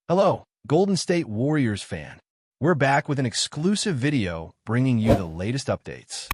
Hello, Golden State Warriors fan. We're back with an exclusive video bringing you the latest updates.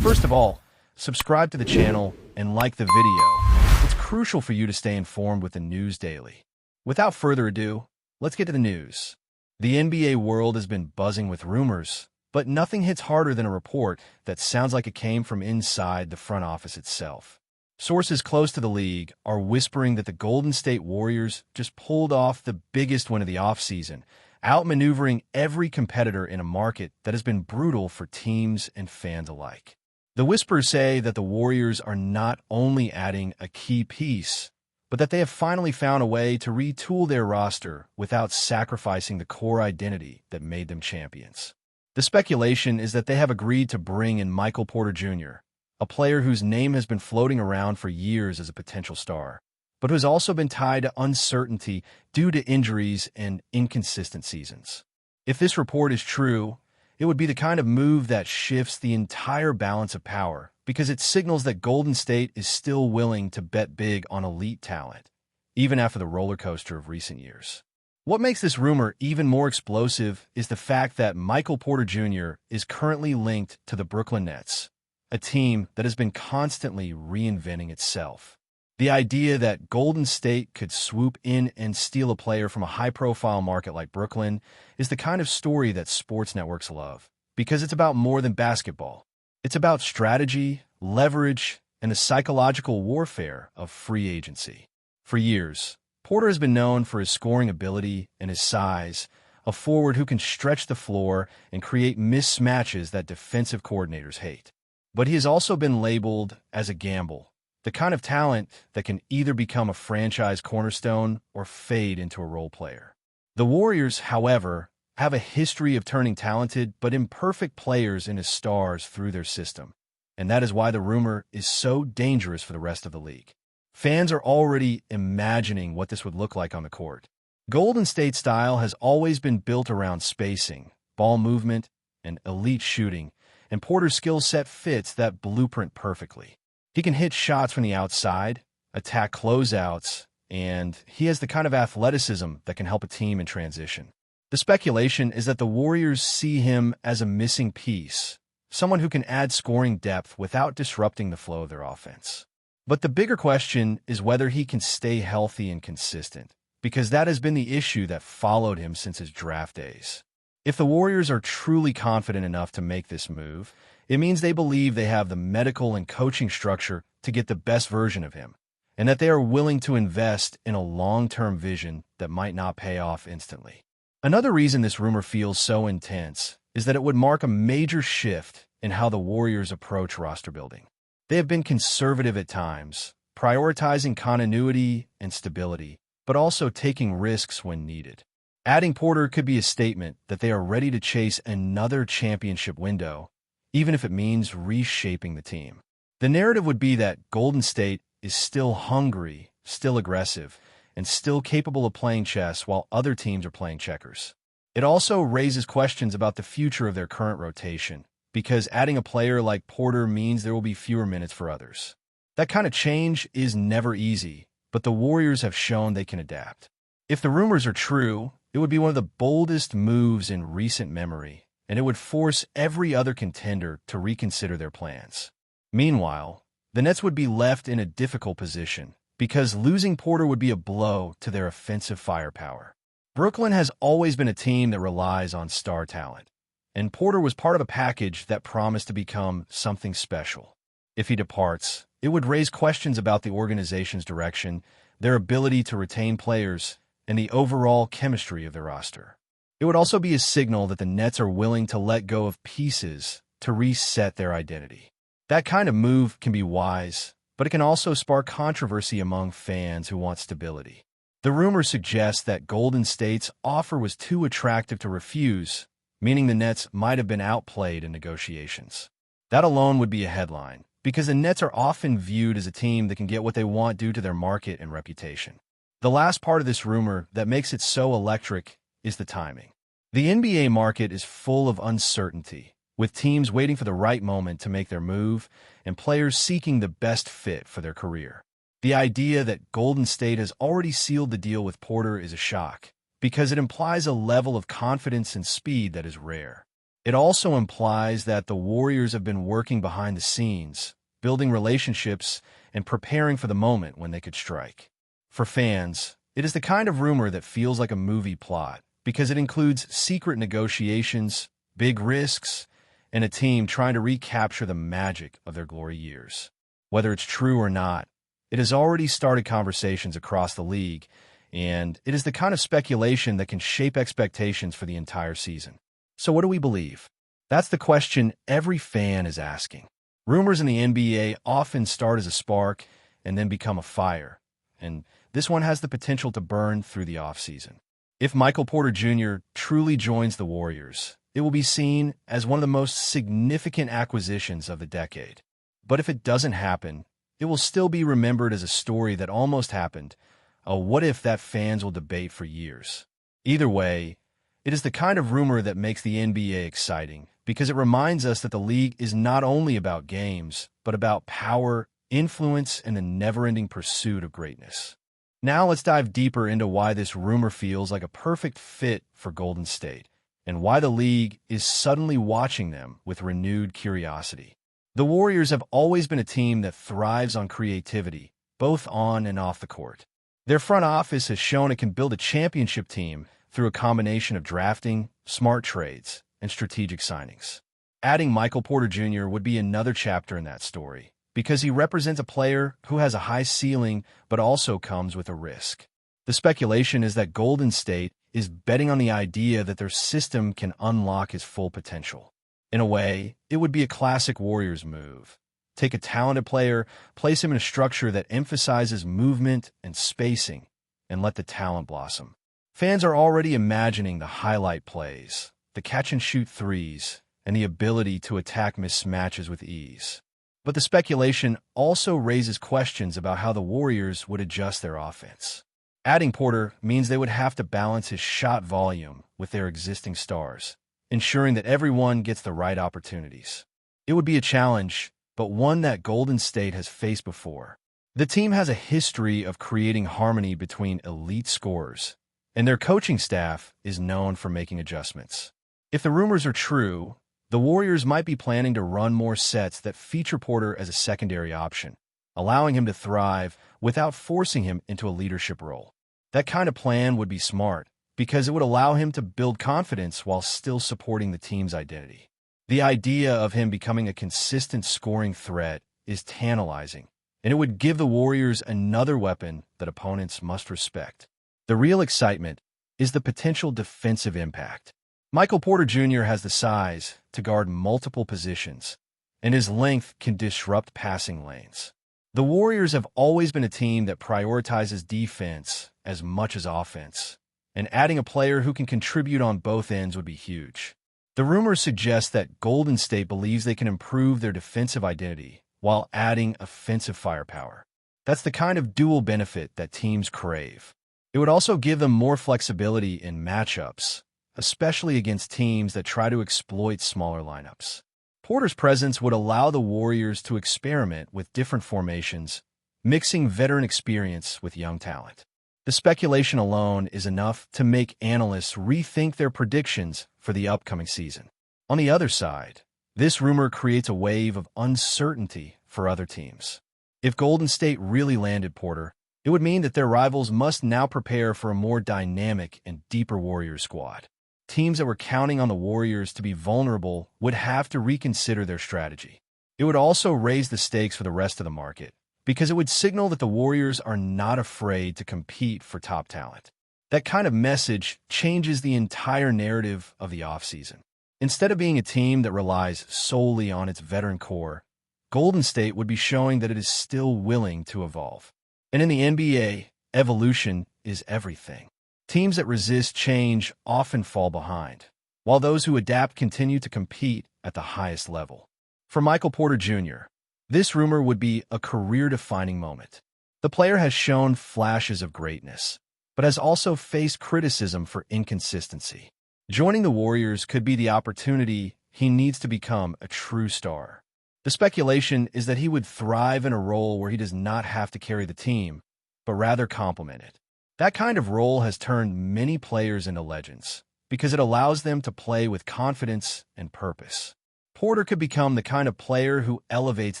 First of all, subscribe to the channel and like the video. It's crucial for you to stay informed with the news daily. Without further ado, let's get to the news. The NBA world has been buzzing with rumors, but nothing hits harder than a report that sounds like it came from inside the front office itself. Sources close to the league are whispering that the Golden State Warriors just pulled off the biggest win of the offseason, outmaneuvering every competitor in a market that has been brutal for teams and fans alike. The whispers say that the Warriors are not only adding a key piece, but that they have finally found a way to retool their roster without sacrificing the core identity that made them champions. The speculation is that they have agreed to bring in Michael Porter Jr., a player whose name has been floating around for years as a potential star, but who has also been tied to uncertainty due to injuries and inconsistent seasons. If this report is true, it would be the kind of move that shifts the entire balance of power because it signals that Golden State is still willing to bet big on elite talent, even after the roller coaster of recent years. What makes this rumor even more explosive is the fact that Michael Porter Jr. is currently linked to the Brooklyn Nets, a team that has been constantly reinventing itself. The idea that Golden State could swoop in and steal a player from a high-profile market like Brooklyn is the kind of story that sports networks love, because it's about more than basketball. It's about strategy, leverage, and the psychological warfare of free agency. For years, Porter has been known for his scoring ability and his size, a forward who can stretch the floor and create mismatches that defensive coordinators hate. But he has also been labeled as a gamble, the kind of talent that can either become a franchise cornerstone or fade into a role player. The Warriors, however, have a history of turning talented but imperfect players into stars through their system, and that is why the rumor is so dangerous for the rest of the league. Fans are already imagining what this would look like on the court. Golden State's style has always been built around spacing, ball movement, and elite shooting, and Porter's skill set fits that blueprint perfectly. He can hit shots from the outside, attack closeouts, and he has the kind of athleticism that can help a team in transition. The speculation is that the Warriors see him as a missing piece, someone who can add scoring depth without disrupting the flow of their offense. But the bigger question is whether he can stay healthy and consistent, because that has been the issue that followed him since his draft days. If the Warriors are truly confident enough to make this move, it means they believe they have the medical and coaching structure to get the best version of him, and that they are willing to invest in a long-term vision that might not pay off instantly. Another reason this rumor feels so intense is that it would mark a major shift in how the Warriors approach roster building. They have been conservative at times, prioritizing continuity and stability, but also taking risks when needed. Adding Porter could be a statement that they are ready to chase another championship window, even if it means reshaping the team. The narrative would be that Golden State is still hungry, still aggressive, and still capable of playing chess while other teams are playing checkers. It also raises questions about the future of their current rotation, because adding a player like Porter means there will be fewer minutes for others. That kind of change is never easy, but the Warriors have shown they can adapt. If the rumors are true, it would be one of the boldest moves in recent memory, and it would force every other contender to reconsider their plans. Meanwhile, the Nets would be left in a difficult position, because losing Porter would be a blow to their offensive firepower. Brooklyn has always been a team that relies on star talent, and Porter was part of a package that promised to become something special. If he departs, it would raise questions about the organization's direction, their ability to retain players, and the overall chemistry of their roster. It would also be a signal that the Nets are willing to let go of pieces to reset their identity. That kind of move can be wise, but it can also spark controversy among fans who want stability. The rumors suggest that Golden State's offer was too attractive to refuse, meaning the Nets might have been outplayed in negotiations. That alone would be a headline, because the Nets are often viewed as a team that can get what they want due to their market and reputation. The last part of this rumor that makes it so electric is the timing. The NBA market is full of uncertainty, with teams waiting for the right moment to make their move and players seeking the best fit for their career. The idea that Golden State has already sealed the deal with Porter is a shock, because it implies a level of confidence and speed that is rare. It also implies that the Warriors have been working behind the scenes, building relationships and preparing for the moment when they could strike. For fans, it is the kind of rumor that feels like a movie plot because it includes secret negotiations, big risks, and a team trying to recapture the magic of their glory years. Whether it's true or not, it has already started conversations across the league, and it is the kind of speculation that can shape expectations for the entire season. So what do we believe? That's the question every fan is asking. Rumors in the NBA often start as a spark and then become a fire, and this one has the potential to burn through the offseason. If Michael Porter Jr. truly joins the Warriors, it will be seen as one of the most significant acquisitions of the decade. But if it doesn't happen, it will still be remembered as a story that almost happened, a what-if that fans will debate for years. Either way, it is the kind of rumor that makes the NBA exciting because it reminds us that the league is not only about games, but about power, influence, and the never-ending pursuit of greatness. Now let's dive deeper into why this rumor feels like a perfect fit for Golden State, and why the league is suddenly watching them with renewed curiosity. The Warriors have always been a team that thrives on creativity, both on and off the court. Their front office has shown it can build a championship team through a combination of drafting, smart trades, and strategic signings. Adding Michael Porter Jr. would be another chapter in that story, because he represents a player who has a high ceiling but also comes with a risk. The speculation is that Golden State is betting on the idea that their system can unlock his full potential. In a way, it would be a classic Warriors move. Take a talented player, place him in a structure that emphasizes movement and spacing, and let the talent blossom. Fans are already imagining the highlight plays, the catch-and-shoot threes, and the ability to attack mismatches with ease. But the speculation also raises questions about how the Warriors would adjust their offense. Adding Porter means they would have to balance his shot volume with their existing stars, ensuring that everyone gets the right opportunities. It would be a challenge, but one that Golden State has faced before. The team has a history of creating harmony between elite scorers, and their coaching staff is known for making adjustments. If the rumors are true, the Warriors might be planning to run more sets that feature Porter as a secondary option, allowing him to thrive without forcing him into a leadership role. That kind of plan would be smart, because it would allow him to build confidence while still supporting the team's identity. The idea of him becoming a consistent scoring threat is tantalizing, and it would give the Warriors another weapon that opponents must respect. The real excitement is the potential defensive impact. Michael Porter Jr. has the size to guard multiple positions, and his length can disrupt passing lanes. The Warriors have always been a team that prioritizes defense as much as offense, and adding a player who can contribute on both ends would be huge. The rumors suggest that Golden State believes they can improve their defensive identity while adding offensive firepower. That's the kind of dual benefit that teams crave. It would also give them more flexibility in matchups, especially against teams that try to exploit smaller lineups. Porter's presence would allow the Warriors to experiment with different formations, mixing veteran experience with young talent. The speculation alone is enough to make analysts rethink their predictions for the upcoming season. On the other side, this rumor creates a wave of uncertainty for other teams. If Golden State really landed Porter, it would mean that their rivals must now prepare for a more dynamic and deeper Warriors squad. Teams that were counting on the Warriors to be vulnerable would have to reconsider their strategy. It would also raise the stakes for the rest of the market, because it would signal that the Warriors are not afraid to compete for top talent. That kind of message changes the entire narrative of the offseason. Instead of being a team that relies solely on its veteran core, Golden State would be showing that it is still willing to evolve. And in the NBA, evolution is everything. Teams that resist change often fall behind, while those who adapt continue to compete at the highest level. For Michael Porter Jr., this rumor would be a career-defining moment. The player has shown flashes of greatness, but has also faced criticism for inconsistency. Joining the Warriors could be the opportunity he needs to become a true star. The speculation is that he would thrive in a role where he does not have to carry the team, but rather complement it. That kind of role has turned many players into legends because it allows them to play with confidence and purpose. Porter could become the kind of player who elevates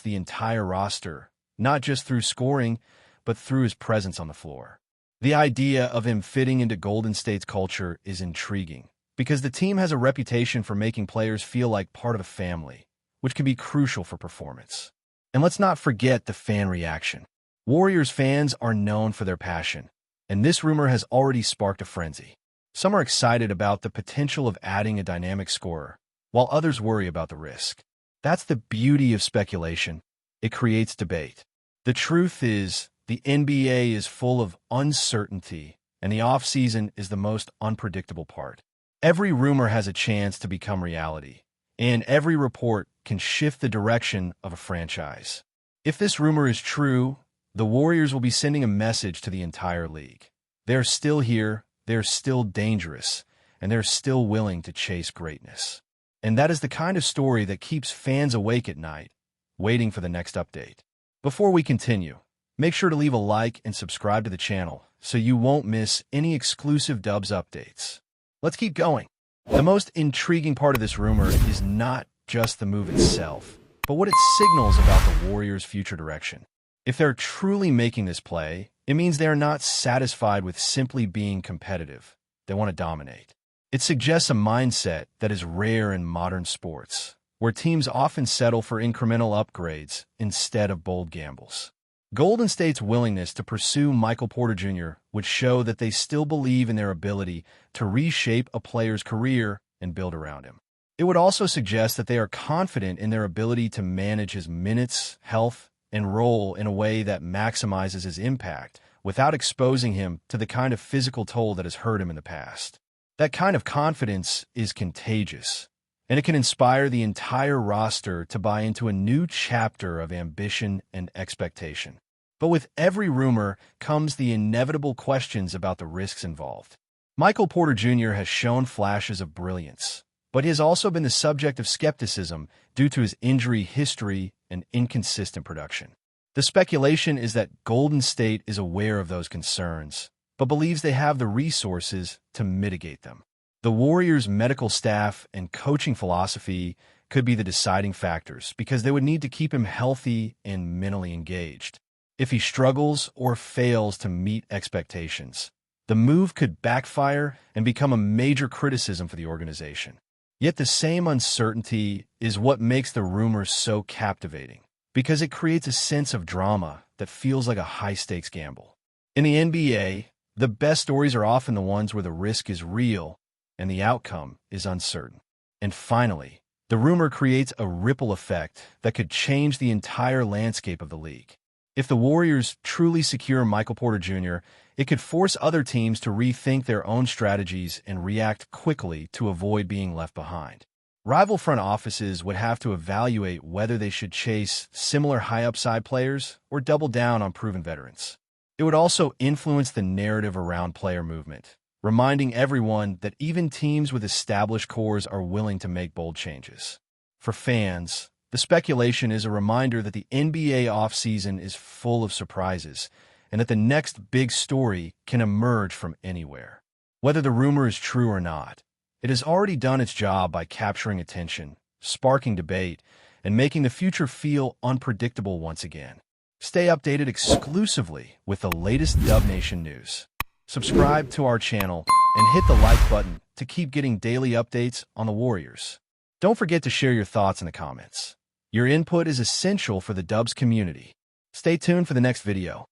the entire roster, not just through scoring, but through his presence on the floor. The idea of him fitting into Golden State's culture is intriguing because the team has a reputation for making players feel like part of a family, which can be crucial for performance. And let's not forget the fan reaction. Warriors fans are known for their passion, and this rumor has already sparked a frenzy. Some are excited about the potential of adding a dynamic scorer, while others worry about the risk. That's the beauty of speculation. It creates debate. The truth is, the NBA is full of uncertainty, and the offseason is the most unpredictable part. Every rumor has a chance to become reality, and every report can shift the direction of a franchise. If this rumor is true, the Warriors will be sending a message to the entire league. They're still here, they're still dangerous, and they're still willing to chase greatness. And that is the kind of story that keeps fans awake at night, waiting for the next update. Before we continue, make sure to leave a like and subscribe to the channel so you won't miss any exclusive Dubs updates. Let's keep going. The most intriguing part of this rumor is not just the move itself, but what it signals about the Warriors' future direction. If they're truly making this play, it means they are not satisfied with simply being competitive. They want to dominate. It suggests a mindset that is rare in modern sports, where teams often settle for incremental upgrades instead of bold gambles. Golden State's willingness to pursue Michael Porter Jr. would show that they still believe in their ability to reshape a player's career and build around him. It would also suggest that they are confident in their ability to manage his minutes, health, and role in a way that maximizes his impact without exposing him to the kind of physical toll that has hurt him in the past. That kind of confidence is contagious, and it can inspire the entire roster to buy into a new chapter of ambition and expectation. But with every rumor comes the inevitable questions about the risks involved. Michael Porter Jr. has shown flashes of brilliance, but he has also been the subject of skepticism due to his injury history and inconsistent production. The speculation is that Golden State is aware of those concerns, but believes they have the resources to mitigate them. The Warriors' medical staff and coaching philosophy could be the deciding factors because they would need to keep him healthy and mentally engaged. If he struggles or fails to meet expectations, the move could backfire and become a major criticism for the organization. Yet the same uncertainty is what makes the rumors so captivating, because it creates a sense of drama that feels like a high-stakes gamble. In the NBA, the best stories are often the ones where the risk is real and the outcome is uncertain. And finally, the rumor creates a ripple effect that could change the entire landscape of the league. If the Warriors truly secure Michael Porter Jr., it could force other teams to rethink their own strategies and react quickly to avoid being left behind. Rival front offices would have to evaluate whether they should chase similar high-upside players or double down on proven veterans. It would also influence the narrative around player movement, reminding everyone that even teams with established cores are willing to make bold changes. For fans, the speculation is a reminder that the NBA offseason is full of surprises and that the next big story can emerge from anywhere. Whether the rumor is true or not, it has already done its job by capturing attention, sparking debate, and making the future feel unpredictable once again. Stay updated exclusively with the latest Dub Nation news. Subscribe to our channel and hit the like button to keep getting daily updates on the Warriors. Don't forget to share your thoughts in the comments. Your input is essential for the Dubs community. Stay tuned for the next video.